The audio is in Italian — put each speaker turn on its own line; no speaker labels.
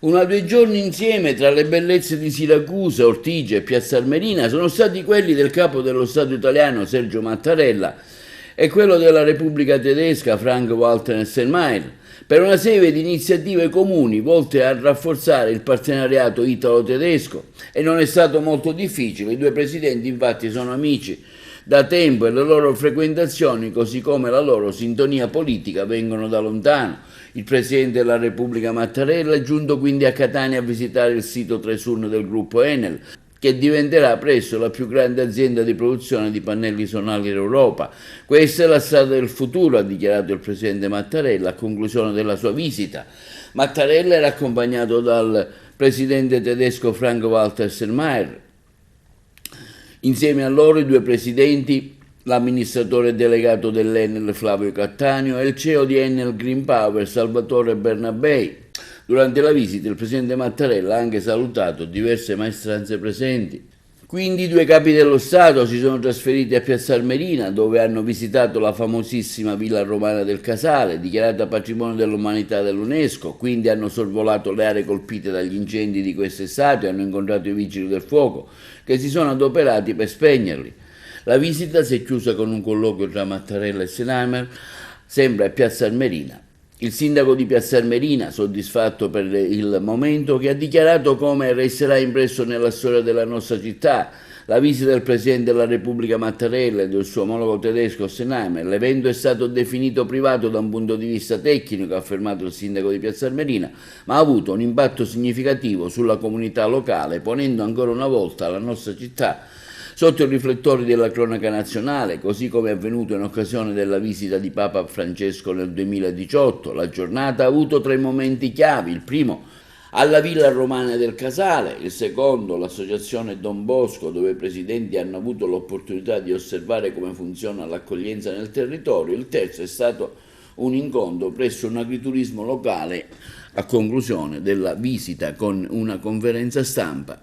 Una 2 giorni insieme tra le bellezze di Siracusa, Ortigia e Piazza Armerina sono stati quelli del capo dello Stato italiano Sergio Mattarella e quello della Repubblica Tedesca Frank-Walter Steinmeier per una serie di iniziative comuni volte a rafforzare il partenariato italo-tedesco e non è stato molto difficile. I due presidenti infatti sono amici da tempo e le loro frequentazioni, così come la loro sintonia politica, vengono da lontano. Il Presidente della Repubblica Mattarella è giunto quindi a Catania a visitare il sito Tresun del gruppo Enel, che diventerà presto la più grande azienda di produzione di pannelli solari in Europa. Questa è la strada del futuro, ha dichiarato il Presidente Mattarella a conclusione della sua visita. Mattarella era accompagnato dal Presidente tedesco Frank-Walter Steinmeier. Insieme a loro i due presidenti, l'amministratore delegato dell'Enel Flavio Cattaneo e il CEO di Enel Green Power Salvatore Bernabei. Durante la visita il presidente Mattarella ha anche salutato diverse maestranze presenti. Quindi i due capi dello Stato si sono trasferiti a Piazza Armerina, dove hanno visitato la famosissima Villa Romana del Casale, dichiarata patrimonio dell'umanità dall'UNESCO. Quindi hanno sorvolato le aree colpite dagli incendi di quest'estate e hanno incontrato i vigili del fuoco, che si sono adoperati per spegnerli. La visita si è chiusa con un colloquio tra Mattarella e Steinmeier, sempre a Piazza Armerina. Il sindaco di Piazza Armerina, soddisfatto per il momento, che ha dichiarato come resterà impresso nella storia della nostra città la visita del Presidente della Repubblica Mattarella e del suo omologo tedesco Steinmeier. L'evento è stato definito privato da un punto di vista tecnico, ha affermato il sindaco di Piazza Armerina, ma ha avuto un impatto significativo sulla comunità locale, ponendo ancora una volta la nostra città sotto i riflettori della cronaca nazionale, così come è avvenuto in occasione della visita di Papa Francesco nel 2018. La giornata ha avuto 3 momenti chiavi: il primo alla Villa Romana del Casale, il secondo l'associazione Don Bosco, dove i presidenti hanno avuto l'opportunità di osservare come funziona l'accoglienza nel territorio, il terzo è stato un incontro presso un agriturismo locale a conclusione della visita con una conferenza stampa.